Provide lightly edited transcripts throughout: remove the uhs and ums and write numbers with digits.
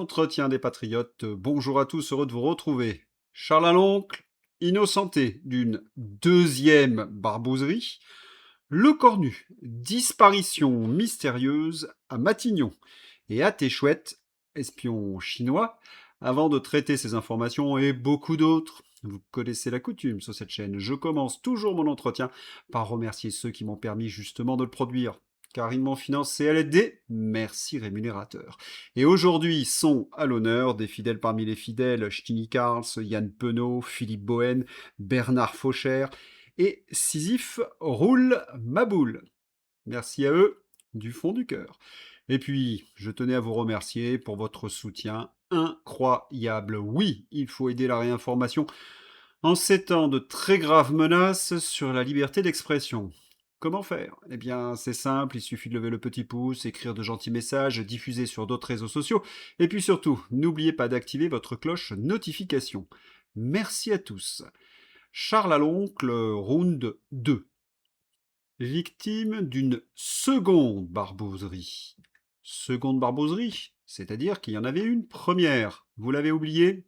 entretiens des patriotes. Bonjour à tous, heureux de vous retrouver. Charles à l'oncle, innocenté d'une deuxième barbouzerie. Le Cornu, disparition mystérieuse à Matignon. Et à tes chouettes, espion chinois, avant de traiter ces informations et beaucoup d'autres. Vous connaissez la coutume sur cette chaîne. Je commence toujours mon entretien par remercier ceux qui m'ont permis justement de le produire. Car ils m'ont financé à l'aide des merci rémunérateurs. Et aujourd'hui sont à l'honneur des fidèles parmi les fidèles, Stini Karls, Yann Penaud, Philippe Bohen, Bernard Faucher et Sisyphe roule ma boule. Merci à eux du fond du cœur. Et puis, je tenais à vous remercier pour votre soutien incroyable. Oui, il faut aider la réinformation en ces temps de très graves menaces sur la liberté d'expression. Comment faire? Eh bien, c'est simple, il suffit de lever le petit pouce, écrire de gentils messages, diffuser sur d'autres réseaux sociaux, et puis surtout, n'oubliez pas d'activer votre cloche notification. Merci à tous. Charles à l'oncle, round 2. Victime d'une seconde barbouzerie. Seconde barbouzerie, c'est-à-dire qu'il y en avait une première. Vous l'avez oublié?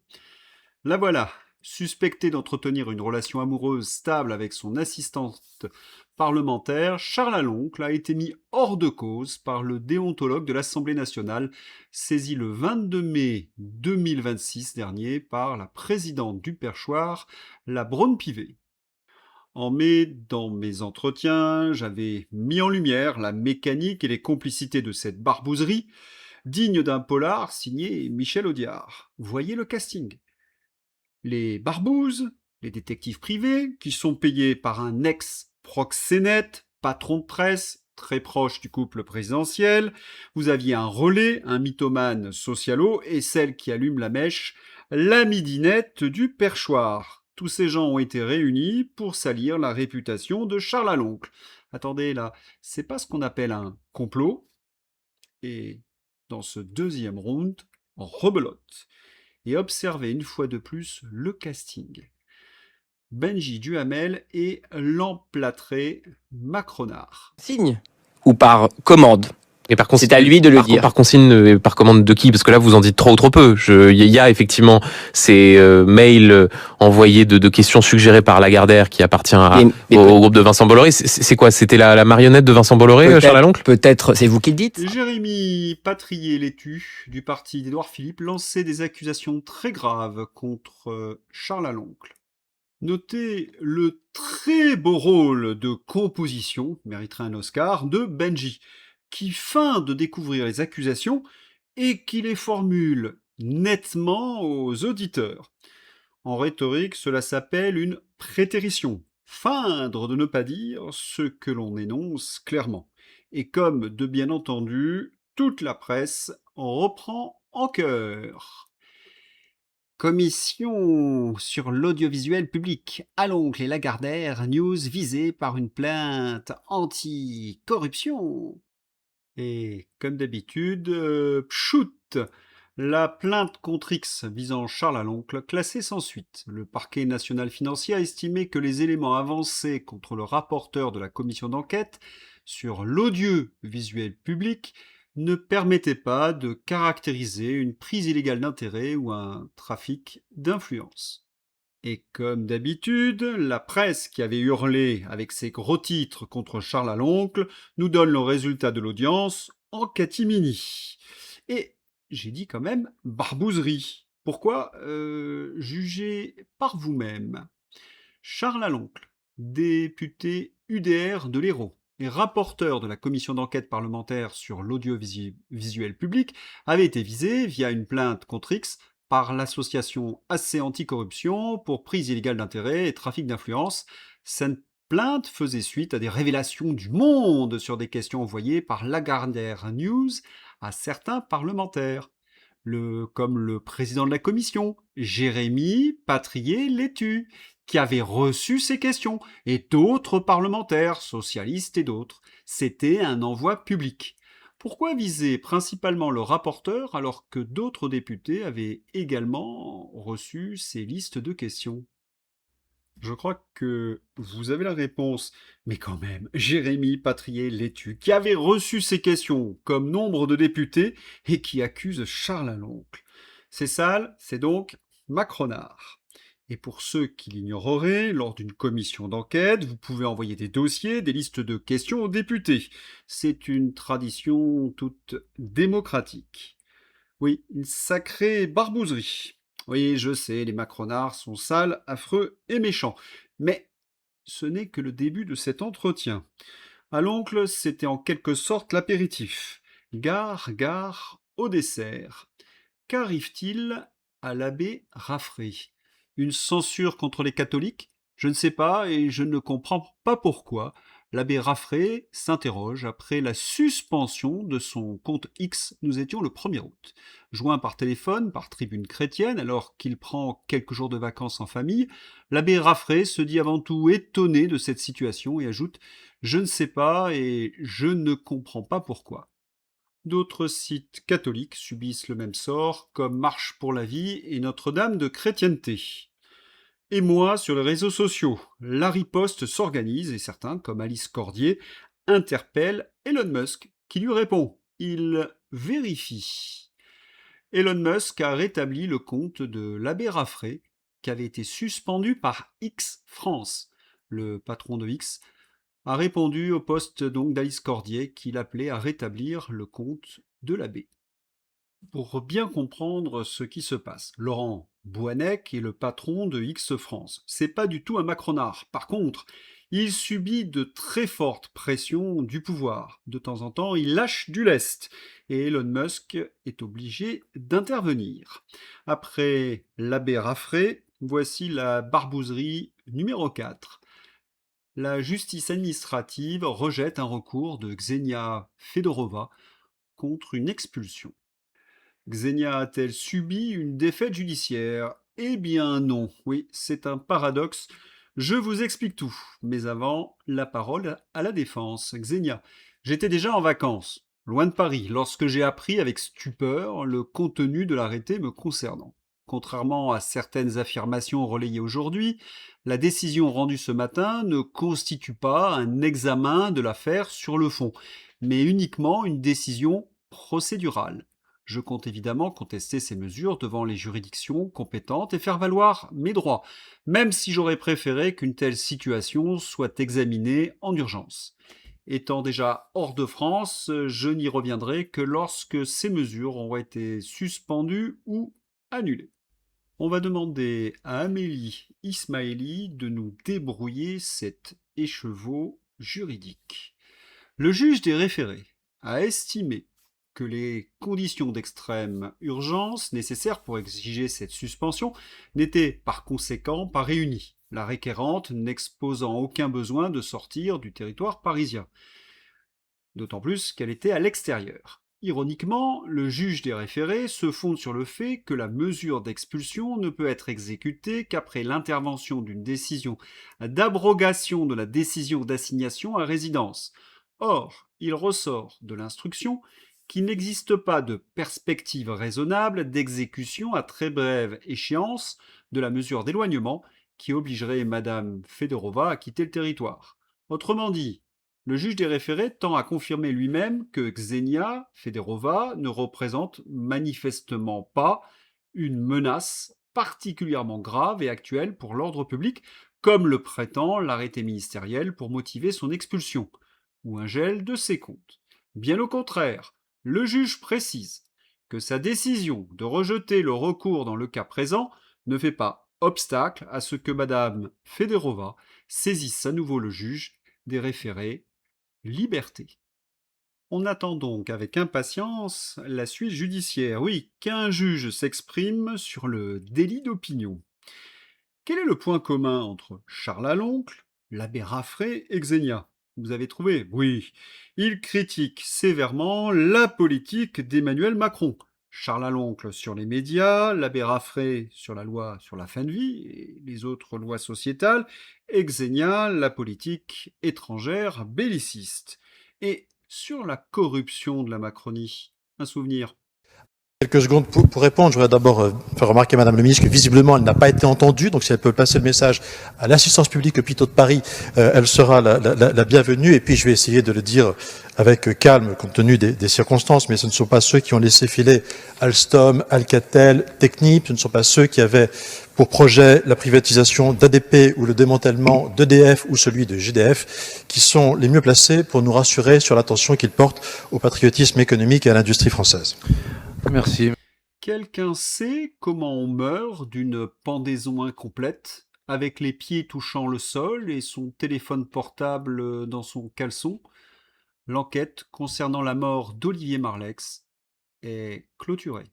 La voilà. Suspecté d'entretenir une relation amoureuse stable avec son assistante parlementaire, Charles Aloncle a été mis hors de cause par le déontologue de l'Assemblée nationale, saisi le 22 mai 2026 dernier par la présidente du perchoir, la Braun-Pivet. En mai, dans mes entretiens, j'avais mis en lumière la mécanique et les complicités de cette barbouzerie, digne d'un polar signé Michel Audiard. Voyez le casting. Les barbouzes, les détectives privés, qui sont payés par un ex-proxénète, patron de presse, très proche du couple présidentiel. Vous aviez un relais, un mythomane socialo, et celle qui allume la mèche, la midinette du perchoir. Tous ces gens ont été réunis pour salir la réputation de Charles Aloncle. Attendez, là, c'est pas ce qu'on appelle un complot. Et dans ce deuxième round, on rebelote. Et observez une fois de plus le casting. Benji Duhamel et l'emplâtré Macronard. Signe ou par commande. Et par C'est à lui de le dire. Par consigne et par commande de qui? Parce que là, vous en dites trop ou trop peu. Il y a effectivement ces mails envoyés de questions suggérées par Lagardère qui appartient au groupe de Vincent Bolloré. C'est quoi? C'était la marionnette de Vincent Bolloré, Charles Aloncle? Peut-être, c'est vous qui le dites. Jérémy Patrier-Létu, du parti d'Édouard Philippe, lançait des accusations très graves contre Charles Aloncle. Notez le très beau rôle de composition, mériterait un Oscar, de Benji, qui feint de découvrir les accusations et qui les formule nettement aux auditeurs. En rhétorique, cela s'appelle une prétérition, feindre de ne pas dire ce que l'on énonce clairement. Et comme de bien entendu, toute la presse en reprend en cœur. Commission sur l'audiovisuel public. Aloncle et Lagardère, news visée par une plainte anti-corruption. Et comme d'habitude, pchout, la plainte contre X visant Charles Aloncle classée sans suite. Le parquet national financier a estimé que les éléments avancés contre le rapporteur de la commission d'enquête sur l'audiovisuel public ne permettaient pas de caractériser une prise illégale d'intérêt ou un trafic d'influence. Et comme d'habitude, la presse qui avait hurlé avec ses gros titres contre Charles Aloncle nous donne le résultat de l'audience en catimini. Et j'ai dit quand même barbouzerie. Pourquoi? Jugez par vous-même. Charles Aloncle, député UDR de l'Hérault et rapporteur de la commission d'enquête parlementaire sur l'audiovisuel public, avait été visé via une plainte contre X par l'association AC Anticorruption pour prise illégale d'intérêt et trafic d'influence. Cette plainte faisait suite à des révélations du Monde sur des questions envoyées par Lagardère News à certains parlementaires, comme le président de la commission, Jérémy Patrier-Létu, qui avait reçu ces questions, et d'autres parlementaires, socialistes et d'autres. C'était un envoi public. Pourquoi viser principalement le rapporteur alors que d'autres députés avaient également reçu ces listes de questions? Je crois que vous avez la réponse. Mais quand même, Jérémy Patrier-Létu, qui avait reçu ces questions comme nombre de députés et qui accuse Charles Aloncle. C'est sale, c'est donc macronard. Et pour ceux qui l'ignoreraient, lors d'une commission d'enquête, vous pouvez envoyer des dossiers, des listes de questions aux députés. C'est une tradition toute démocratique. Oui, une sacrée barbouzerie. Oui, je sais, les macronards sont sales, affreux et méchants. Mais ce n'est que le début de cet entretien. À l'oncle, c'était en quelque sorte l'apéritif. Gare, gare, au dessert. Qu'arrive-t-il à l'abbé Raffray? Une censure contre les catholiques? Je ne sais pas et je ne comprends pas pourquoi. L'abbé Raffray s'interroge après la suspension de son compte X. Nous étions le 1er août. Joint par téléphone par Tribune chrétienne alors qu'il prend quelques jours de vacances en famille, l'abbé Raffray se dit avant tout étonné de cette situation et ajoute: Je ne sais pas et je ne comprends pas pourquoi. D'autres sites catholiques subissent le même sort, comme Marche pour la vie et Notre-Dame de chrétienté. Et moi, sur les réseaux sociaux, la riposte s'organise et certains, comme Alice Cordier, interpellent Elon Musk, qui lui répond. Il vérifie. Elon Musk a rétabli le compte de l'abbé Raffray, qui avait été suspendu par X France. Le patron de X a répondu au poste donc d'Alice Cordier qui l'appelait à rétablir le compte de l'abbé. Pour bien comprendre ce qui se passe, Laurent Bouanec est le patron de X France. C'est pas du tout un macronard. Par contre, il subit de très fortes pressions du pouvoir. De temps en temps, il lâche du lest. Et Elon Musk est obligé d'intervenir. Après l'abbé Raffray, voici la barbouzerie numéro 4. La justice administrative rejette un recours de Xenia Fedorova contre une expulsion. Xenia a-t-elle subi une défaite judiciaire? Eh bien non, oui, c'est un paradoxe. Je vous explique tout. Mais avant, la parole à la défense. Xenia, j'étais déjà en vacances, loin de Paris, lorsque j'ai appris avec stupeur le contenu de l'arrêté me concernant. Contrairement à certaines affirmations relayées aujourd'hui, la décision rendue ce matin ne constitue pas un examen de l'affaire sur le fond, mais uniquement une décision procédurale. Je compte évidemment contester ces mesures devant les juridictions compétentes et faire valoir mes droits, même si j'aurais préféré qu'une telle situation soit examinée en urgence. Étant déjà hors de France, je n'y reviendrai que lorsque ces mesures auront été suspendues ou annulées. On va demander à Amélie Ismaili de nous débrouiller cet écheveau juridique. Le juge des référés a estimé que les conditions d'extrême urgence nécessaires pour exiger cette suspension n'étaient par conséquent pas réunies, la requérante n'exposant aucun besoin de sortir du territoire parisien, d'autant plus qu'elle était à l'extérieur. Ironiquement, le juge des référés se fonde sur le fait que la mesure d'expulsion ne peut être exécutée qu'après l'intervention d'une décision d'abrogation de la décision d'assignation à résidence. Or, il ressort de l'instruction qu'il n'existe pas de perspective raisonnable d'exécution à très brève échéance de la mesure d'éloignement qui obligerait Madame Fedorova à quitter le territoire. Autrement dit, le juge des référés tend à confirmer lui-même que Xenia Fedorova ne représente manifestement pas une menace particulièrement grave et actuelle pour l'ordre public, comme le prétend l'arrêté ministériel pour motiver son expulsion, ou un gel de ses comptes. Bien au contraire, le juge précise que sa décision de rejeter le recours dans le cas présent ne fait pas obstacle à ce que Madame Fedorova saisisse à nouveau le juge des référés liberté. On attend donc avec impatience la suite judiciaire. Oui, qu'un juge s'exprime sur le délit d'opinion. Quel est le point commun entre Charles Aloncle, l'abbé Raffray et Xenia? Vous avez trouvé? Oui. Il critique sévèrement la politique d'Emmanuel Macron. Charles Aloncle sur les médias, l'abbé Raffray sur la loi sur la fin de vie et les autres lois sociétales, et Xenia la politique étrangère belliciste. Et sur la corruption de la Macronie, un souvenir? Quelques secondes pour répondre. Je voudrais d'abord faire remarquer à Madame le ministre que visiblement elle n'a pas été entendue. Donc si elle peut passer le message à l'assistance publique hôpitaux de Paris, elle sera la bienvenue. Et puis je vais essayer de le dire avec calme compte tenu des circonstances. Mais ce ne sont pas ceux qui ont laissé filer Alstom, Alcatel, Technip. Ce ne sont pas ceux qui avaient pour projet la privatisation d'ADP ou le démantèlement d'EDF ou celui de GDF, qui sont les mieux placés pour nous rassurer sur l'attention qu'ils portent au patriotisme économique et à l'industrie française. Merci. Quelqu'un sait comment on meurt d'une pendaison incomplète, avec les pieds touchant le sol et son téléphone portable dans son caleçon? L'enquête concernant la mort d'Olivier Marleix est clôturée.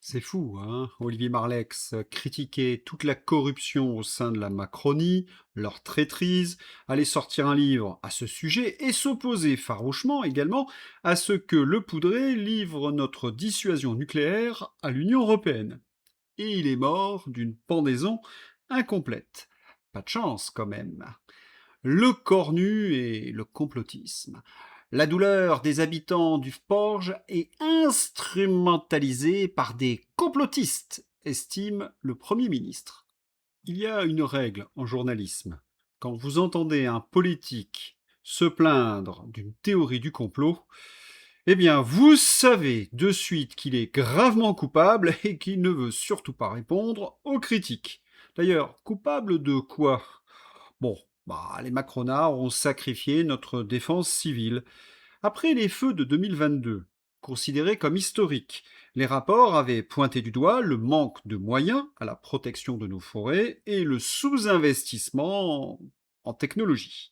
C'est fou, hein? Olivier Marleix critiquait toute la corruption au sein de la Macronie, leur traîtrise, allait sortir un livre à ce sujet et s'opposait farouchement également à ce que Le Poudré livre notre dissuasion nucléaire à l'Union européenne. Et il est mort d'une pendaison incomplète. Pas de chance quand même. Le cornu et le complotisme. La douleur des habitants du Forge est instrumentalisée par des complotistes, estime le Premier ministre. Il y a une règle en journalisme. Quand vous entendez un politique se plaindre d'une théorie du complot, eh bien, vous savez de suite qu'il est gravement coupable et qu'il ne veut surtout pas répondre aux critiques. D'ailleurs, coupable de quoi? Bon, les Macronards ont sacrifié notre défense civile. Après les feux de 2022, considérés comme historiques, les rapports avaient pointé du doigt le manque de moyens à la protection de nos forêts et le sous-investissement en technologie.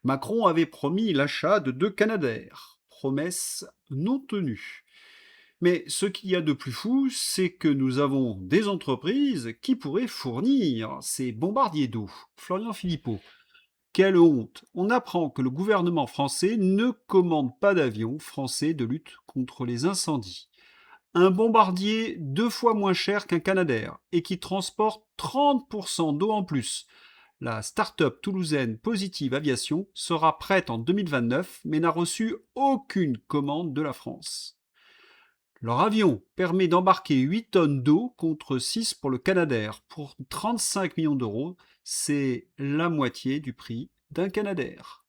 Macron avait promis l'achat de 2 Canadair, promesse non tenue. Mais ce qu'il y a de plus fou, c'est que nous avons des entreprises qui pourraient fournir ces bombardiers d'eau. Florian Philippot. Quelle honte! On apprend que le gouvernement français ne commande pas d'avions français de lutte contre les incendies. Un bombardier 2 fois moins cher qu'un Canadair et qui transporte 30% d'eau en plus. La start-up toulousaine Positive Aviation sera prête en 2029 mais n'a reçu aucune commande de la France. Leur avion permet d'embarquer 8 tonnes d'eau contre 6 pour le Canadair. Pour 35 millions d'euros, c'est la moitié du prix d'un Canadair.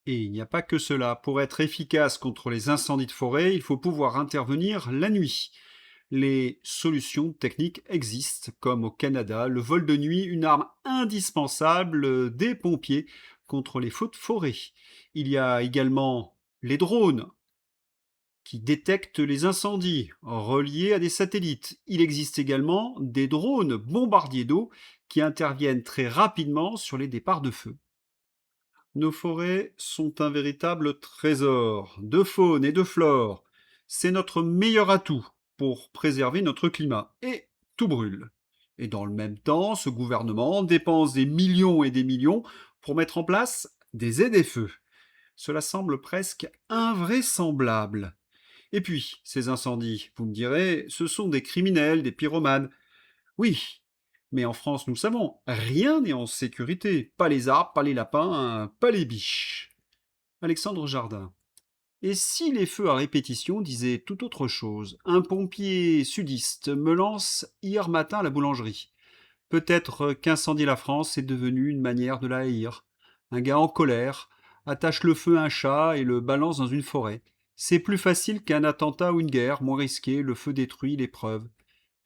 Et il n'y a pas que cela. Pour être efficace contre les incendies de forêt, il faut pouvoir intervenir la nuit. Les solutions techniques existent, comme au Canada, le vol de nuit, une arme indispensable des pompiers contre les feux de forêt. Il y a également les drones, qui détectent les incendies, reliés à des satellites. Il existe également des drones bombardiers d'eau qui interviennent très rapidement sur les départs de feu. Nos forêts sont un véritable trésor de faune et de flore. C'est notre meilleur atout pour préserver notre climat. Et tout brûle. Et dans le même temps, ce gouvernement dépense des millions et des millions pour mettre en place des aides-feux. Cela semble presque invraisemblable. Et puis, ces incendies, vous me direz, ce sont des criminels, des pyromanes. Oui, mais en France, nous le savons, rien n'est en sécurité. Pas les arbres, pas les lapins, pas les biches. Alexandre Jardin. Et si les feux à répétition disaient tout autre chose? Un pompier sudiste me lance hier matin à la boulangerie. Peut-être qu'incendier la France est devenu une manière de la haïr. Un gars en colère attache le feu à un chat et le balance dans une forêt. C'est plus facile qu'un attentat ou une guerre, moins risqué, le feu détruit les preuves.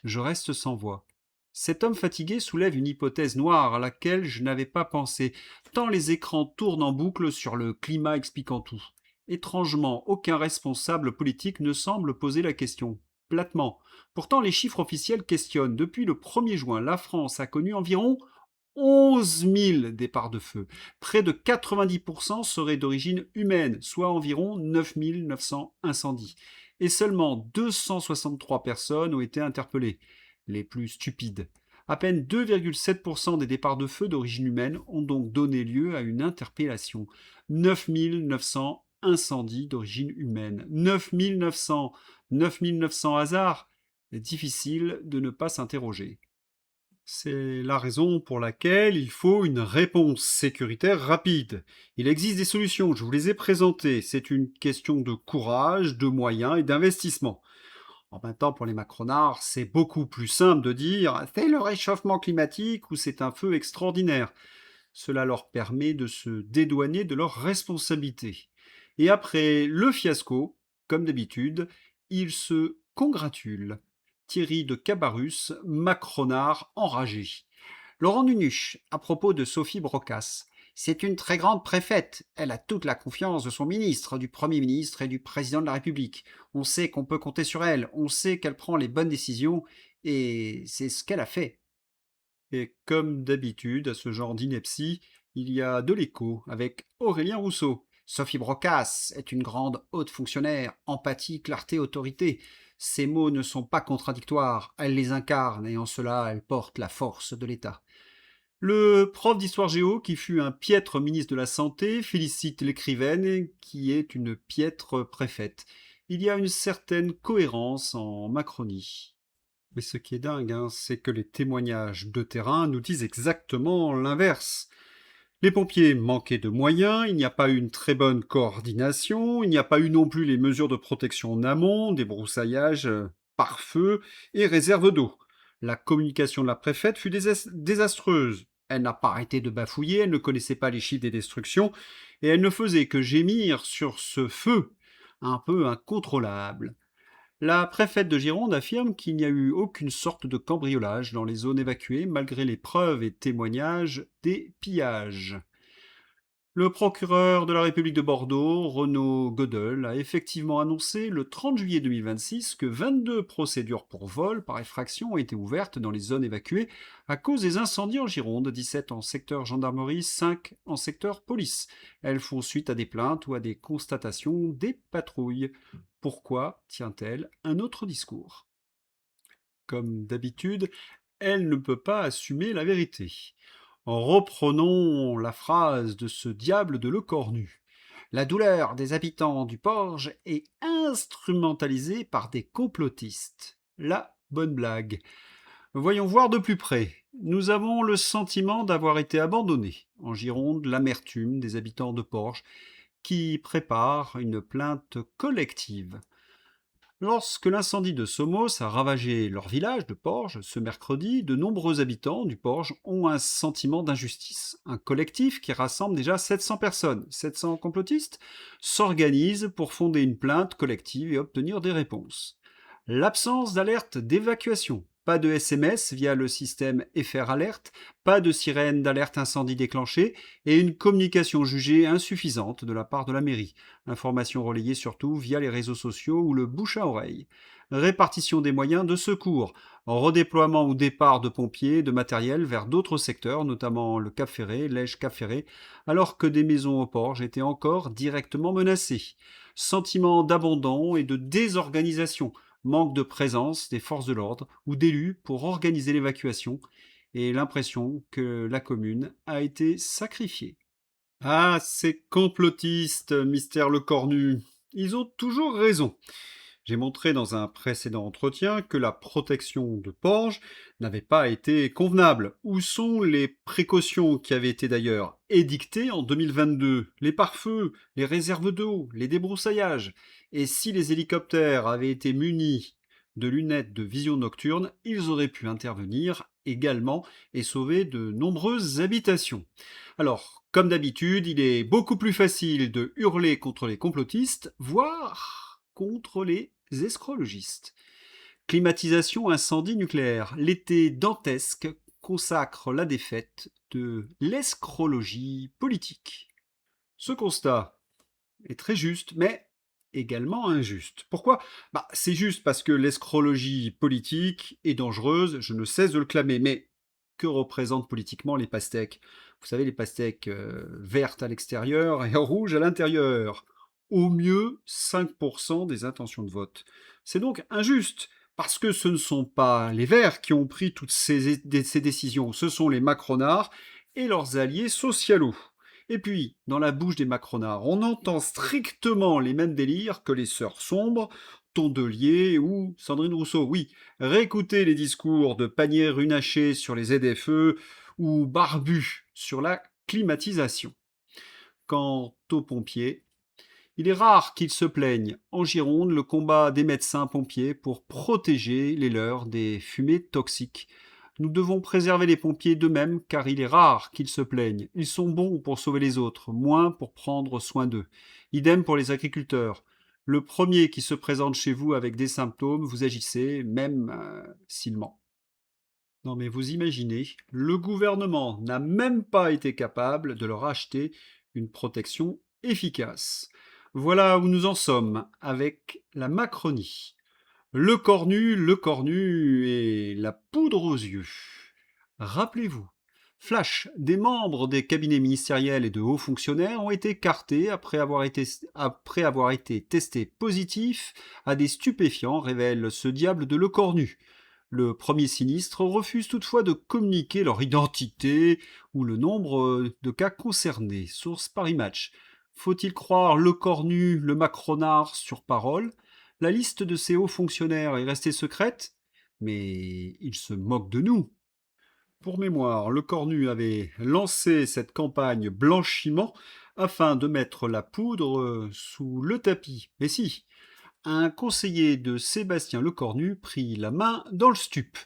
Je reste sans voix. Cet homme fatigué soulève une hypothèse noire à laquelle je n'avais pas pensé, tant les écrans tournent en boucle sur le climat expliquant tout. Étrangement, aucun responsable politique ne semble poser la question. Platement. Pourtant, les chiffres officiels questionnent. Depuis le 1er juin, la France a connu environ 11 000 départs de feu. Près de 90% seraient d'origine humaine, soit environ 9 900 incendies. Et seulement 263 personnes ont été interpellées. Les plus stupides. À peine 2,7% des départs de feu d'origine humaine ont donc donné lieu à une interpellation. 9 900 incendies d'origine humaine. 9 900 hasards. Difficile de ne pas s'interroger. C'est la raison pour laquelle il faut une réponse sécuritaire rapide. Il existe des solutions, je vous les ai présentées. C'est une question de courage, de moyens et d'investissement. En même temps, pour les macronards, c'est beaucoup plus simple de dire « c'est le réchauffement climatique » ou « c'est un feu extraordinaire ». Cela leur permet de se dédouaner de leurs responsabilités. Et après le fiasco, comme d'habitude, ils se congratulent. Thierry de Cabarrus, macronard enragé. Laurent Nunuche, à propos de Sophie Brocasse. C'est une très grande préfète. Elle a toute la confiance de son ministre, du Premier ministre et du Président de la République. On sait qu'on peut compter sur elle, on sait qu'elle prend les bonnes décisions, et c'est ce qu'elle a fait. Et comme d'habitude, à ce genre d'ineptie, il y a de l'écho avec Aurélien Rousseau. Sophie Brocasse est une grande haute fonctionnaire, empathie, clarté, autorité. Ces mots ne sont pas contradictoires, elle les incarne et en cela elle porte la force de l'État. Le prof d'histoire géo, qui fut un piètre ministre de la Santé, félicite l'écrivaine, qui est une piètre préfète. Il y a une certaine cohérence en Macronie. Mais ce qui est dingue, c'est que les témoignages de terrain nous disent exactement l'inverse. Les pompiers manquaient de moyens, il n'y a pas eu une très bonne coordination, il n'y a pas eu non plus les mesures de protection en amont, débroussaillage par feu et réserve d'eau. La communication de la préfète fut désastreuse. Elle n'a pas arrêté de bafouiller, elle ne connaissait pas les chiffres des destructions, et elle ne faisait que gémir sur ce feu un peu incontrôlable. La préfète de Gironde affirme qu'il n'y a eu aucune sorte de cambriolage dans les zones évacuées malgré les preuves et témoignages des pillages. Le procureur de la République de Bordeaux, Renaud Godel, a effectivement annoncé le 30 juillet 2026 que 22 procédures pour vol par effraction ont été ouvertes dans les zones évacuées à cause des incendies en Gironde, 17 en secteur gendarmerie, 5 en secteur police. Elles font suite à des plaintes ou à des constatations des patrouilles. Pourquoi tient-elle un autre discours? Comme d'habitude, elle ne peut pas assumer la vérité. Reprenons la phrase de ce diable de Lecornu. La douleur des habitants du Porge est instrumentalisée par des complotistes. La bonne blague. Voyons voir de plus près. Nous avons le sentiment d'avoir été abandonnés. En Gironde, l'amertume des habitants de Porge qui préparent une plainte collective. Lorsque l'incendie de Somos a ravagé leur village de Porge ce mercredi, de nombreux habitants du Porge ont un sentiment d'injustice. Un collectif qui rassemble déjà 700 personnes, 700 complotistes, s'organise pour fonder une plainte collective et obtenir des réponses. L'absence d'alerte d'évacuation. Pas de SMS via le système FR Alert, pas de sirène d'alerte incendie déclenchée et une communication jugée insuffisante de la part de la mairie. Information relayée surtout via les réseaux sociaux ou le bouche à oreille. Répartition des moyens de secours. Redéploiement ou départ de pompiers, de matériel vers d'autres secteurs, notamment le Cap Ferré, l'Ège-Cap Ferré, alors que des maisons au Porge étaient encore directement menacées. Sentiment d'abandon et de désorganisation. Manque de présence des forces de l'ordre ou d'élus pour organiser l'évacuation et l'impression que la commune a été sacrifiée. Ah, ces complotistes, Mystère Lecornu, ils ont toujours raison. J'ai montré dans un précédent entretien que la protection de Porge n'avait pas été convenable. Où sont les précautions qui avaient été d'ailleurs édictées en 2022? Les pare-feux, les réserves d'eau, les débroussaillages. Et si les hélicoptères avaient été munis de lunettes de vision nocturne, ils auraient pu intervenir également et sauver de nombreuses habitations. Alors, comme d'habitude, il est beaucoup plus facile de hurler contre les complotistes, voire contre les escrologistes. Climatisation, incendie nucléaire. L'été dantesque consacre la défaite de l'escrologie politique. Ce constat est très juste, mais également injuste. Pourquoi? C'est juste parce que l'escrologie politique est dangereuse, je ne cesse de le clamer, mais que représentent politiquement les pastèques? Vous savez, les pastèques vertes à l'extérieur et rouges à l'intérieur. Au mieux 5% des intentions de vote. C'est donc injuste, parce que ce ne sont pas les Verts qui ont pris toutes ces décisions, ce sont les macronards et leurs alliés socialos. Et puis, dans la bouche des macronards, on entend strictement les mêmes délires que les sœurs sombres, Tondelier ou Sandrine Rousseau. Oui, réécoutez les discours de Pannier-Runacher sur les ZFE ou Barbu sur la climatisation. Quant aux pompiers, Il est rare qu'ils se plaignent. En Gironde, le combat des médecins-pompiers pour protéger les leurs des fumées toxiques. Nous devons préserver les pompiers d'eux-mêmes car il est rare qu'ils se plaignent. Ils sont bons pour sauver les autres, moins pour prendre soin d'eux. Idem pour les agriculteurs. Le premier qui se présente chez vous avec des symptômes, vous agissez, même s'il ment. Non mais vous imaginez, le gouvernement n'a même pas été capable de leur acheter une protection efficace. Voilà où nous en sommes avec la Macronie. Le cornu et la poudre aux yeux. Rappelez-vous, flash, des membres des cabinets ministériels et de hauts fonctionnaires ont été écartés après avoir été testés positifs à des stupéfiants, révèle ce diable de Le Cornu. Le premier sinistre refuse toutefois de communiquer leur identité ou le nombre de cas concernés. Source Paris Match. Faut-il croire Le Cornu, le Macronard sur parole? La liste de ces hauts fonctionnaires est restée secrète, mais ils se moquent de nous. Pour mémoire, Le Cornu avait lancé cette campagne blanchiment afin de mettre la poudre sous le tapis. Mais si, un conseiller de Sébastien Lecornu prit la main dans le stup.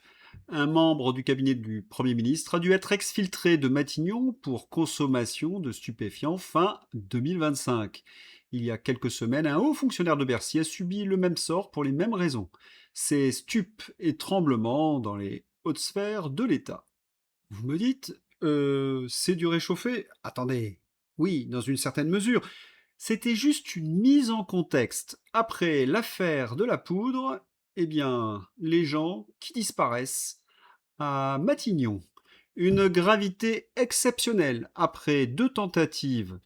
Un membre du cabinet du Premier ministre a dû être exfiltré de Matignon pour consommation de stupéfiants fin 2025. Il y a quelques semaines, un haut fonctionnaire de Bercy a subi le même sort pour les mêmes raisons. C'est stup et tremblement dans les hautes sphères de l'État. Vous me dites, c'est du réchauffé? Attendez, oui, dans une certaine mesure. C'était juste une mise en contexte. Après l'affaire de la poudre, eh bien, les gens qui disparaissent à Matignon. Une gravité exceptionnelle après 2 tentatives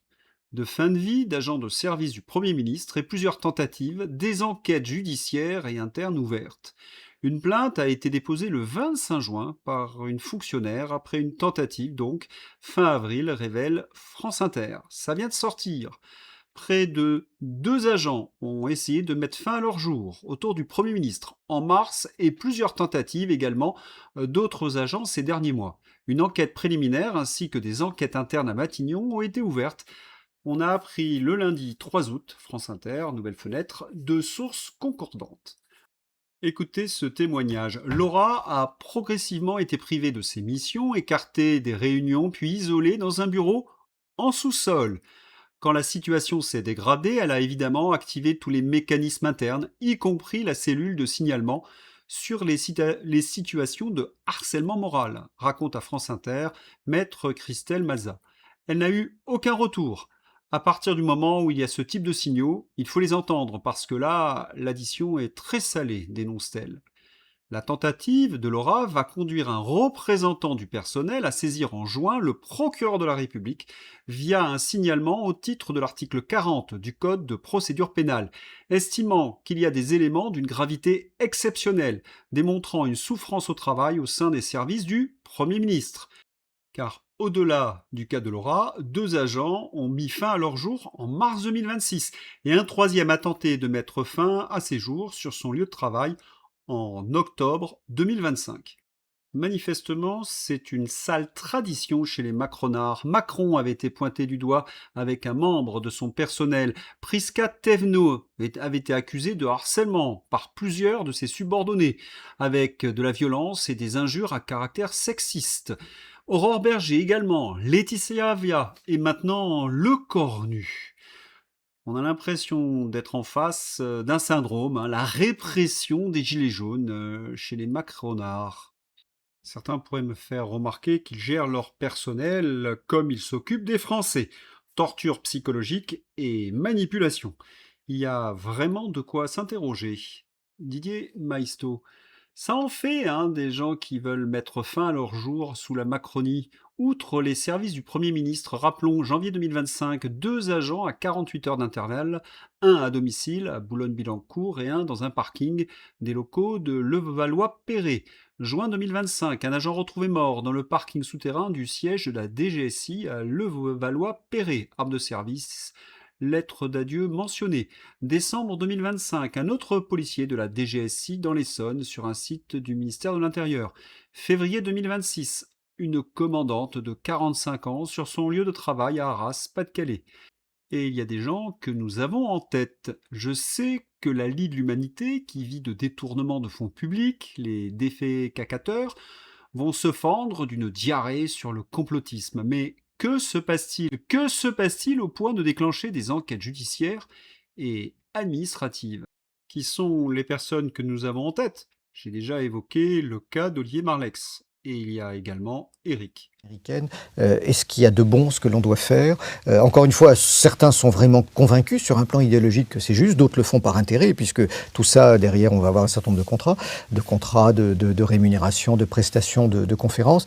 de fin de vie d'agents de service du Premier ministre et plusieurs tentatives, des enquêtes judiciaires et internes ouvertes. Une plainte a été déposée le 25 juin par une fonctionnaire après une tentative, donc fin avril, révèle France Inter. Ça vient de sortir. Près de 2 agents ont essayé de mettre fin à leur jour autour du Premier ministre en mars et plusieurs tentatives également d'autres agents ces derniers mois. Une enquête préliminaire ainsi que des enquêtes internes à Matignon ont été ouvertes. On a appris le lundi 3 août, France Inter, nouvelle fenêtre, de sources concordantes. Écoutez ce témoignage. Laura a progressivement été privée de ses missions, écartée des réunions, puis isolée dans un bureau en sous-sol. Quand la situation s'est dégradée, elle a évidemment activé tous les mécanismes internes, y compris la cellule de signalement sur les situations de harcèlement moral, raconte à France Inter maître Christelle Maza. Elle n'a eu aucun retour. À partir du moment où il y a ce type de signaux, il faut les entendre parce que là, l'addition est très salée, dénonce-t-elle. La tentative de Laura va conduire un représentant du personnel à saisir en juin le procureur de la République via un signalement au titre de l'article 40 du Code de procédure pénale, estimant qu'il y a des éléments d'une gravité exceptionnelle, démontrant une souffrance au travail au sein des services du Premier ministre. Car au-delà du cas de Laura, 2 agents ont mis fin à leur jour en mars 2026 et un troisième a tenté de mettre fin à ses jours sur son lieu de travail en octobre 2025. Manifestement, c'est une sale tradition chez les Macronards. Macron avait été pointé du doigt avec un membre de son personnel. Prisca Thévenot avait été accusé de harcèlement par plusieurs de ses subordonnés, avec de la violence et des injures à caractère sexiste. Aurore Berger également, Laetitia Avia et maintenant Le Cornu. On a l'impression d'être en face d'un syndrome, la répression des gilets jaunes chez les Macronards. Certains pourraient me faire remarquer qu'ils gèrent leur personnel comme ils s'occupent des Français. Torture psychologique et manipulation. Il y a vraiment de quoi s'interroger. Didier Maisto. Ça en fait, des gens qui veulent mettre fin à leur jour sous la Macronie. Outre les services du Premier ministre, rappelons, janvier 2025, 2 agents à 48 heures d'intervalle, un à domicile à Boulogne-Billancourt et un dans un parking des locaux de Levallois-Perret. Juin 2025, un agent retrouvé mort dans le parking souterrain du siège de la DGSI à Levallois-Perret, arme de service. Lettre d'adieu mentionnée. Décembre 2025, un autre policier de la DGSI dans l'Essonne sur un site du ministère de l'Intérieur. Février 2026, une commandante de 45 ans sur son lieu de travail à Arras, Pas-de-Calais. Et il y a des gens que nous avons en tête. Je sais que la Lie de l'Humanité, qui vit de détournement de fonds publics, les défécateurs, vont se fendre d'une diarrhée sur le complotisme. Mais que se passe-t-il? Que se passe-t-il au point de déclencher des enquêtes judiciaires et administratives? Qui sont les personnes que nous avons en tête? J'ai déjà évoqué le cas d'Olivier Marleix. Et il y a également Eric. Est-ce qu'il y a de bon ce que l'on doit faire? Encore une fois, certains sont vraiment convaincus sur un plan idéologique que c'est juste, d'autres le font par intérêt, puisque tout ça, derrière, on va avoir un certain nombre de rémunération, de prestations, de conférences.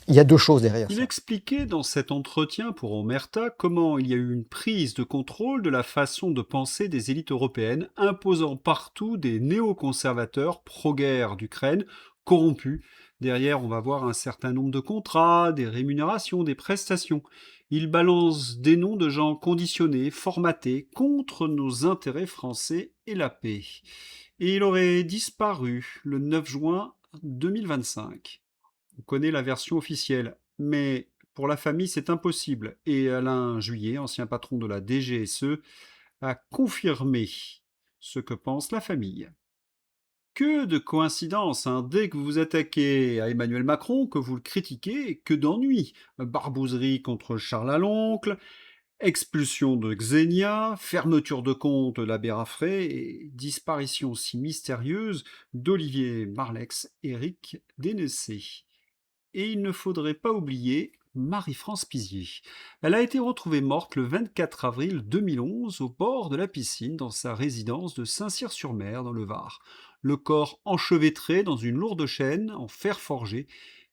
Il y a deux choses derrière ça. Il expliquait dans cet entretien pour Omerta comment il y a eu une prise de contrôle de la façon de penser des élites européennes, imposant partout des néoconservateurs pro-guerre d'Ukraine, corrompus. Derrière, on va voir un certain nombre de contrats, des rémunérations, des prestations. Il balance des noms de gens conditionnés, formatés, contre nos intérêts français et la paix. Et il aurait disparu le 9 juin 2025. On connaît la version officielle, mais pour la famille, c'est impossible. Et Alain Juillet, ancien patron de la DGSE, a confirmé ce que pense la famille. Que de coïncidence, hein. Dès que vous vous attaquez à Emmanuel Macron, que vous le critiquez, que d'ennuis. Barbouzerie contre Charles Aloncle, expulsion de Xenia, fermeture de compte de la Bérafré et disparition si mystérieuse d'Olivier Marleix, Éric Dénessé. Et il ne faudrait pas oublier Marie-France Pizier. Elle a été retrouvée morte le 24 avril 2011 au bord de la piscine dans sa résidence de Saint-Cyr-sur-Mer dans le Var. Le corps enchevêtré dans une lourde chaîne en fer forgé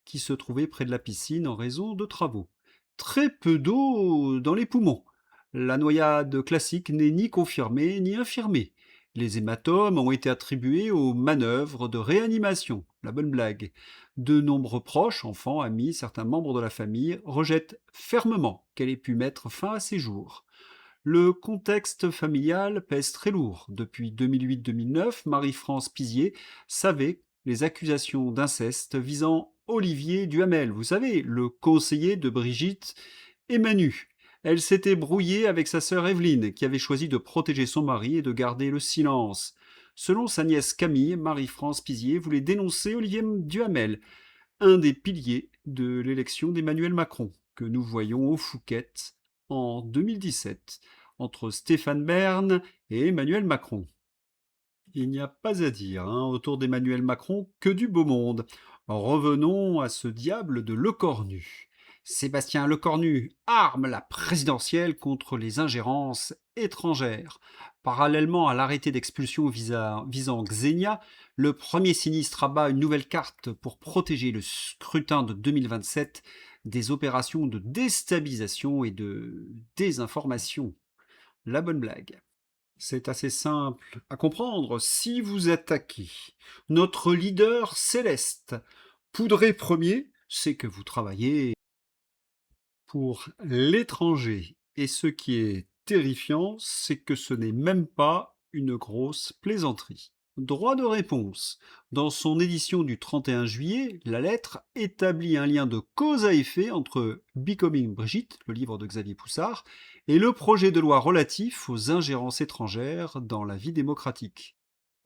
qui se trouvait près de la piscine en raison de travaux. Très peu d'eau dans les poumons. La noyade classique n'est ni confirmée ni infirmée. Les hématomes ont été attribués aux manœuvres de réanimation. La bonne blague. De nombreux proches, enfants, amis, certains membres de la famille rejettent fermement qu'elle ait pu mettre fin à ses jours. Le contexte familial pèse très lourd. Depuis 2008-2009, Marie-France Pizier savait les accusations d'inceste visant Olivier Duhamel, vous savez, le conseiller de Brigitte et Manu. Elle s'était brouillée avec sa sœur Evelyne, qui avait choisi de protéger son mari et de garder le silence. Selon sa nièce Camille, Marie-France Pizier voulait dénoncer Olivier Duhamel, un des piliers de l'élection d'Emmanuel Macron, que nous voyons au Fouquet en 2017, entre Stéphane Bern et Emmanuel Macron. Il n'y a pas à dire, autour d'Emmanuel Macron, que du beau monde. Revenons à ce diable de Lecornu. Sébastien Lecornu arme la présidentielle contre les ingérences étrangères. Parallèlement à l'arrêté d'expulsion visant Xenia, le premier sinistre abat une nouvelle carte pour protéger le scrutin de 2027 des opérations de déstabilisation et de désinformation. La bonne blague. C'est assez simple à comprendre. Si vous attaquez notre leader céleste, Poudré premier, c'est que vous travaillez pour l'étranger. Et ce qui est terrifiant, c'est que ce n'est même pas une grosse plaisanterie. Droit de réponse. Dans son édition du 31 juillet, la lettre établit un lien de cause à effet entre Becoming Brigitte, le livre de Xavier Poussard, et le projet de loi relatif aux ingérences étrangères dans la vie démocratique.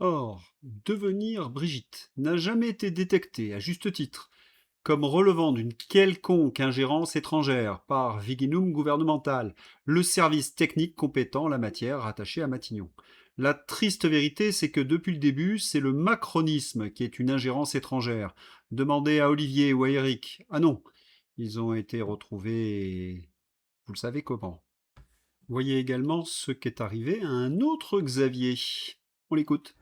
Or, devenir Brigitte n'a jamais été détecté, à juste titre, comme relevant d'une quelconque ingérence étrangère par Viginum gouvernemental, le service technique compétent en la matière rattaché à Matignon. La triste vérité, c'est que depuis le début, c'est le macronisme qui est une ingérence étrangère. Demandez à Olivier ou à Eric. Ah non, ils ont été retrouvés, vous le savez comment. Voyez également ce qu'est arrivé à un autre Xavier. On l'écoute.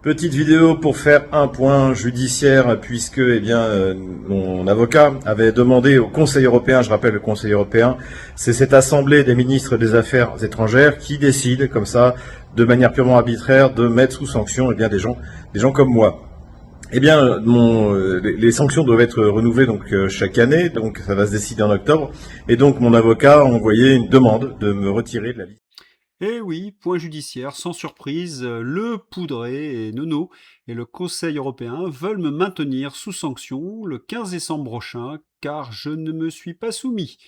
Petite vidéo pour faire un point judiciaire puisque mon avocat avait demandé au Conseil européen, je rappelle le Conseil européen, c'est cette assemblée des ministres des Affaires étrangères qui décide comme ça, de manière purement arbitraire, de mettre sous sanction des gens comme moi. Les sanctions doivent être renouvelées chaque année, donc ça va se décider en octobre, et donc mon avocat a envoyé une demande de me retirer de la liste. Eh oui, point judiciaire, sans surprise, le Poudré et Nono et le Conseil européen veulent me maintenir sous sanction le 15 décembre prochain, car je ne me suis pas soumis,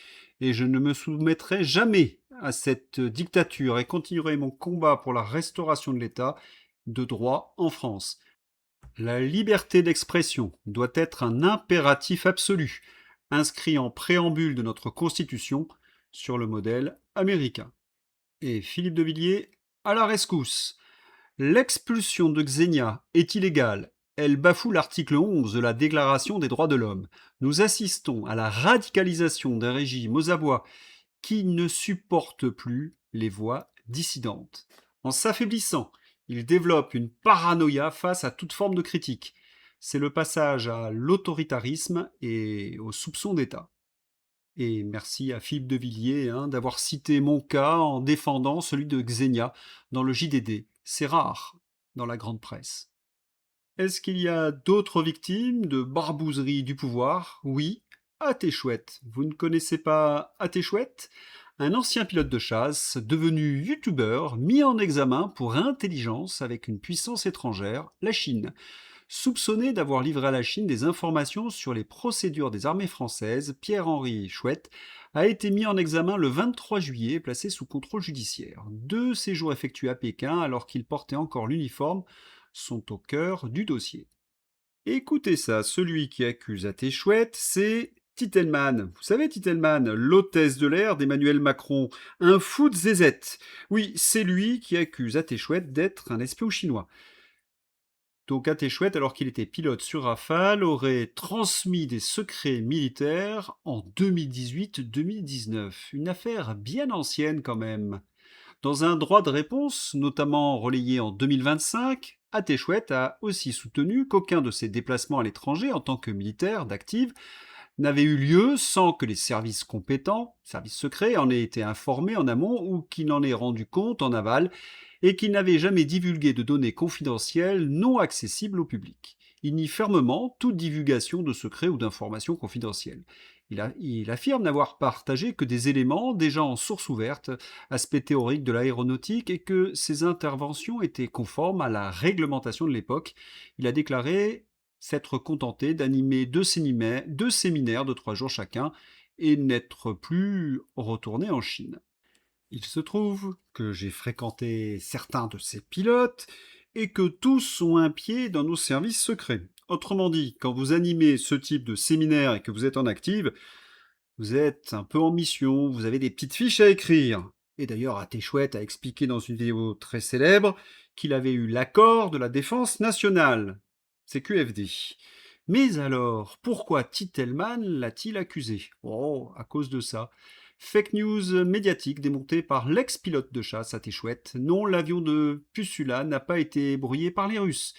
et je ne me soumettrai jamais à cette dictature et continuerai mon combat pour la restauration de l'État de droit en France. La liberté d'expression doit être un impératif absolu, inscrit en préambule de notre Constitution sur le modèle américain. Et Philippe de Villiers, à la rescousse. L'expulsion de Xenia est illégale. Elle bafoue l'article 11 de la Déclaration des droits de l'homme. Nous assistons à la radicalisation d'un régime aux abois qui ne supporte plus les voix dissidentes. En s'affaiblissant, il développe une paranoïa face à toute forme de critique. C'est le passage à l'autoritarisme et au soupçon d'État. Et merci à Philippe de Villiers d'avoir cité mon cas en défendant celui de Xenia dans le JDD. C'est rare dans la grande presse. Est-ce qu'il y a d'autres victimes de barbouzerie du pouvoir? Oui, Atéchouette. Vous ne connaissez pas Atéchouette? Un ancien pilote de chasse, devenu youtubeur, mis en examen pour intelligence avec une puissance étrangère, la Chine. Soupçonné d'avoir livré à la Chine des informations sur les procédures des armées françaises, Pierre-Henri Chouette a été mis en examen le 23 juillet et placé sous contrôle judiciaire. 2 séjours effectués à Pékin alors qu'il portait encore l'uniforme sont au cœur du dossier. Écoutez ça, celui qui accuse Atéchouette, c'est Titelman. Vous savez Titelman, l'hôtesse de l'air d'Emmanuel Macron, un fou de zézette. Oui, c'est lui qui accuse Atéchouette d'être un espion chinois. Donc Atéchouette, alors qu'il était pilote sur Rafale, aurait transmis des secrets militaires en 2018-2019. Une affaire bien ancienne quand même. Dans un droit de réponse, notamment relayé en 2025, Atéchouette a aussi soutenu qu'aucun de ses déplacements à l'étranger en tant que militaire d'active n'avait eu lieu sans que les services compétents, services secrets, en aient été informés en amont ou qu'il n'en ait rendu compte en aval et qu'il n'avait jamais divulgué de données confidentielles non accessibles au public. Il nie fermement toute divulgation de secrets ou d'informations confidentielles. Il affirme n'avoir partagé que des éléments déjà en source ouverte, aspect théorique de l'aéronautique, et que ses interventions étaient conformes à la réglementation de l'époque. Il a déclaré s'être contenté d'animer 2 séminaires de 3 jours chacun et n'être plus retourné en Chine. Il se trouve que j'ai fréquenté certains de ces pilotes et que tous ont un pied dans nos services secrets. Autrement dit, quand vous animez ce type de séminaire et que vous êtes en active, vous êtes un peu en mission, vous avez des petites fiches à écrire. Et d'ailleurs, Atéchouette a expliqué dans une vidéo très célèbre qu'il avait eu l'accord de la Défense nationale. C'est QFD. Mais alors, pourquoi Titelman l'a-t-il accusé? Oh, à cause de ça. Fake news médiatique démontée par l'ex-pilote de chasse Atéchouette. Non, l'avion de Pusula n'a pas été brouillé par les Russes.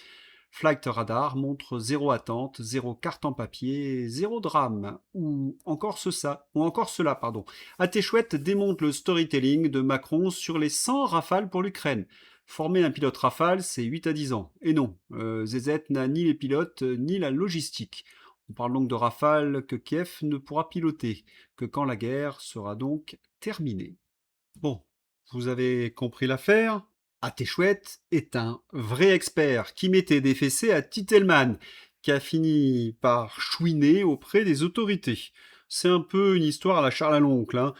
Flight Radar montre 0 attente, 0 carte en papier, 0 drame. Ou encore cela. Atéchouette démonte le storytelling de Macron sur les 100 rafales pour l'Ukraine. Former un pilote Rafale, c'est 8 à 10 ans. Et non, ZZ n'a ni les pilotes ni la logistique. On parle donc de Rafale que Kiev ne pourra piloter, que quand la guerre sera donc terminée. Bon, vous avez compris l'affaire? Atéchouette est un vrai expert qui mettait des fessées à Titelman, qui a fini par chouiner auprès des autorités. C'est un peu une histoire à la Charles à l'oncle.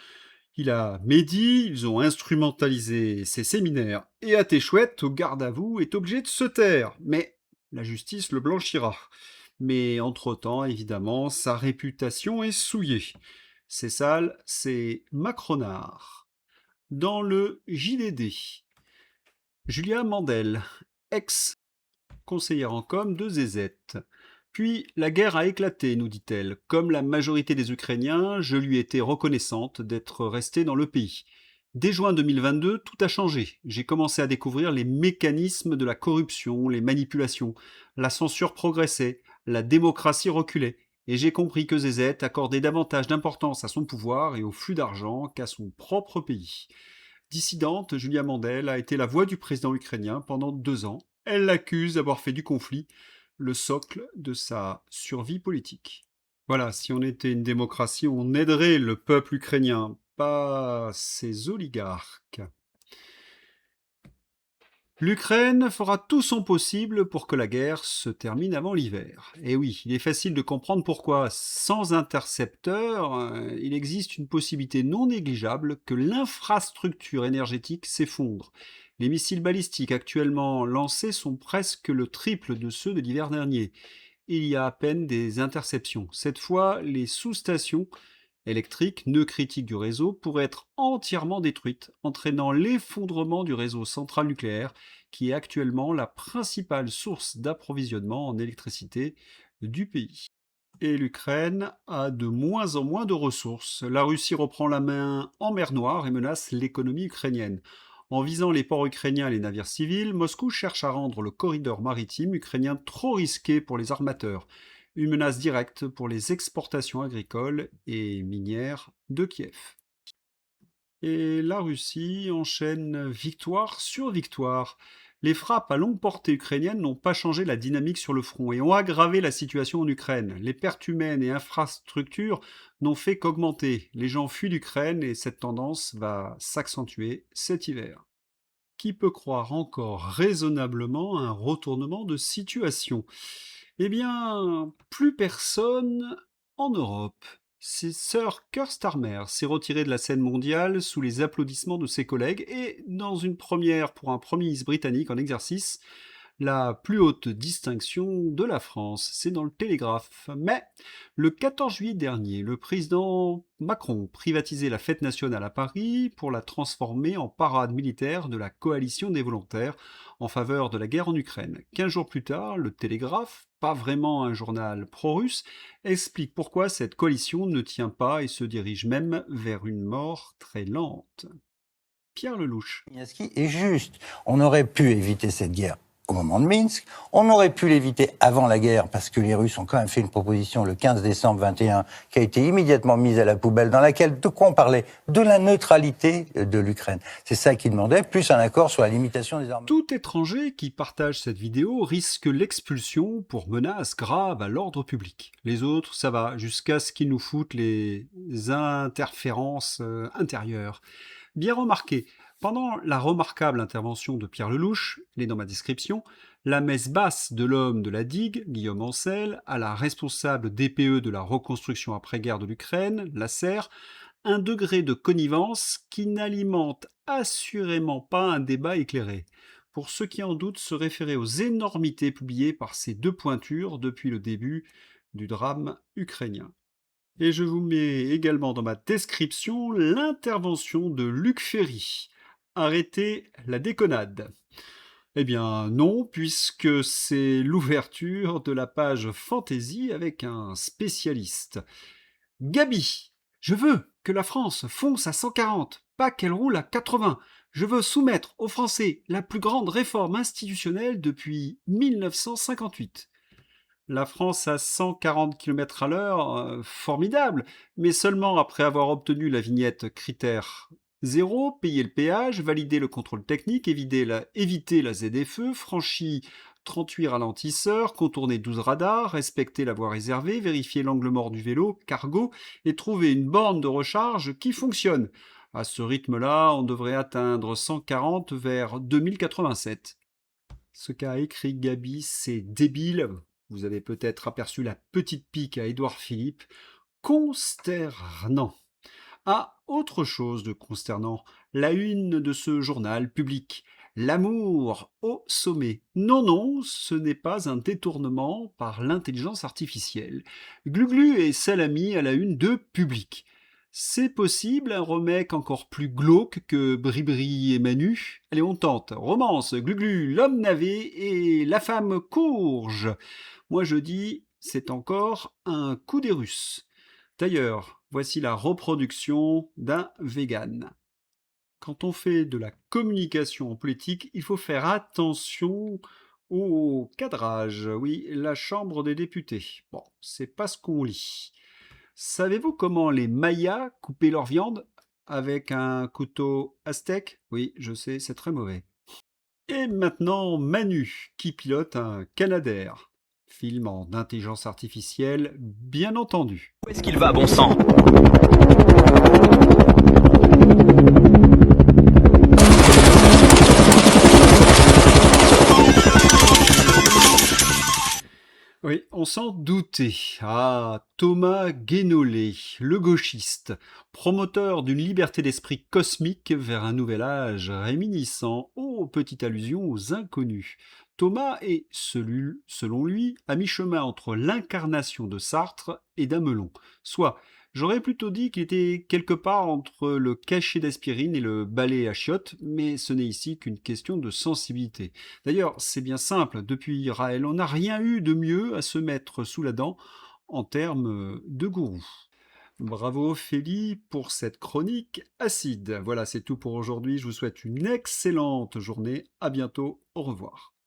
Il a médit, ils ont instrumentalisé ses séminaires, et Atéchouette, au garde à vous, est obligé de se taire. Mais la justice le blanchira. Mais entre-temps, évidemment, sa réputation est souillée. C'est sale, c'est macronard. Dans le JDD, Julia Mandel, ex-conseillère en com de ZZ. Puis la guerre a éclaté, nous dit-elle. Comme la majorité des Ukrainiens, je lui étais reconnaissante d'être restée dans le pays. Dès juin 2022, tout a changé. J'ai commencé à découvrir les mécanismes de la corruption, les manipulations. La censure progressait, la démocratie reculait. Et j'ai compris que ZZ accordait davantage d'importance à son pouvoir et au flux d'argent qu'à son propre pays. Dissidente, Julia Mandel a été la voix du président ukrainien pendant 2 ans. Elle l'accuse d'avoir fait du conflit le socle de sa survie politique. Voilà, si on était une démocratie, on aiderait le peuple ukrainien, pas ses oligarques. L'Ukraine fera tout son possible pour que la guerre se termine avant l'hiver. Et oui, il est facile de comprendre pourquoi. Sans intercepteurs, il existe une possibilité non négligeable que l'infrastructure énergétique s'effondre. Les missiles balistiques actuellement lancés sont presque le triple de ceux de l'hiver dernier. Il y a à peine des interceptions. Cette fois, les sous-stations électriques, nœuds critiques du réseau, pourraient être entièrement détruites, entraînant l'effondrement du réseau central nucléaire, qui est actuellement la principale source d'approvisionnement en électricité du pays. Et l'Ukraine a de moins en moins de ressources. La Russie reprend la main en mer Noire et menace l'économie ukrainienne. En visant les ports ukrainiens et les navires civils, Moscou cherche à rendre le corridor maritime ukrainien trop risqué pour les armateurs. Une menace directe pour les exportations agricoles et minières de Kiev. Et la Russie enchaîne victoire sur victoire. Les frappes à longue portée ukrainiennes n'ont pas changé la dynamique sur le front et ont aggravé la situation en Ukraine. Les pertes humaines et infrastructures n'ont fait qu'augmenter. Les gens fuient l'Ukraine et cette tendance va s'accentuer cet hiver. Qui peut croire encore raisonnablement à un retournement de situation ? Eh bien, plus personne en Europe. Sir Keir Starmer s'est retiré de la scène mondiale sous les applaudissements de ses collègues et, dans une première pour un Premier ministre britannique en exercice, la plus haute distinction de la France, c'est dans le Télégraphe. Mais le 14 juillet dernier, le président Macron privatisait la fête nationale à Paris pour la transformer en parade militaire de la coalition des volontaires en faveur de la guerre en Ukraine. 15 jours plus tard, le Télégraphe, pas vraiment un journal pro-russe, explique pourquoi cette coalition ne tient pas et se dirige même vers une mort très lente. Pierre Lelouch. Est juste. On aurait pu éviter cette guerre au moment de Minsk. On aurait pu l'éviter avant la guerre parce que les Russes ont quand même fait une proposition le 15 décembre 21 qui a été immédiatement mise à la poubelle, dans laquelle de quoi on parlait ? De la neutralité de l'Ukraine. C'est ça qu'ils demandaient, plus un accord sur la limitation des armes. Tout étranger qui partage cette vidéo risque l'expulsion pour menaces graves à l'ordre public. Les autres, ça va, jusqu'à ce qu'ils nous foutent les interférences intérieures. Bien remarqué. Pendant la remarquable intervention de Pierre Lelouch, elle est dans ma description, la messe basse de l'homme de la digue, Guillaume Ancel, à la responsable DPE de la reconstruction après-guerre de l'Ukraine, la SER, un degré de connivence qui n'alimente assurément pas un débat éclairé. Pour ceux qui en doutent, se référer aux énormités publiées par ces deux pointures depuis le début du drame ukrainien. Et je vous mets également dans ma description l'intervention de Luc Ferry. Arrêtez la déconnade. Eh bien non, puisque c'est l'ouverture de la page Fantasy avec un spécialiste. Gabi, je veux que la France fonce à 140, pas qu'elle roule à 80. Je veux soumettre aux Français la plus grande réforme institutionnelle depuis 1958. La France à 140 km/h, formidable, mais seulement après avoir obtenu la vignette critère 0, payer le péage, valider le contrôle technique, éviter la ZFE, franchi 38 ralentisseurs, contourner 12 radars, respecter la voie réservée, vérifier l'angle mort du vélo, cargo, et trouver une borne de recharge qui fonctionne. À ce rythme-là, on devrait atteindre 140 vers 2087. Ce qu'a écrit Gabi, c'est débile. Vous avez peut-être aperçu la petite pique à Édouard Philippe. Consternant. Ah, autre chose de consternant, la une de ce journal public. L'amour au sommet. Non, non, ce n'est pas un détournement par l'intelligence artificielle. Gluglu et Salami à la une de Public. C'est possible, un remake encore plus glauque que Bribri et Manu. Allez, on tente. Romance, Gluglu, l'homme navet et la femme courge. Moi je dis, c'est encore un coup des Russes. D'ailleurs, voici la reproduction d'un vegan. Quand on fait de la communication en politique, il faut faire attention au cadrage. Oui, la Chambre des députés. Bon, c'est pas ce qu'on lit. Savez-vous comment les Mayas coupaient leur viande? Avec un couteau aztèque? Oui, je sais, c'est très mauvais. Et maintenant, Manu, qui pilote un Canadair. Film en intelligence artificielle, bien entendu. Où est-ce qu'il va, bon sang ? on s'en doutait. Ah, Thomas Guénolé, le gauchiste, promoteur d'une liberté d'esprit cosmique vers un nouvel âge réminiscent, petite allusion aux inconnus. Thomas est, selon lui, à mi-chemin entre l'incarnation de Sartre et d'Amelon. Soit, j'aurais plutôt dit qu'il était quelque part entre le cachet d'aspirine et le balai à chiottes, mais ce n'est ici qu'une question de sensibilité. D'ailleurs, c'est bien simple, depuis Raël, on n'a rien eu de mieux à se mettre sous la dent en termes de gourou. Bravo Ophélie pour cette chronique acide. Voilà, c'est tout pour aujourd'hui. Je vous souhaite une excellente journée. À bientôt. Au revoir.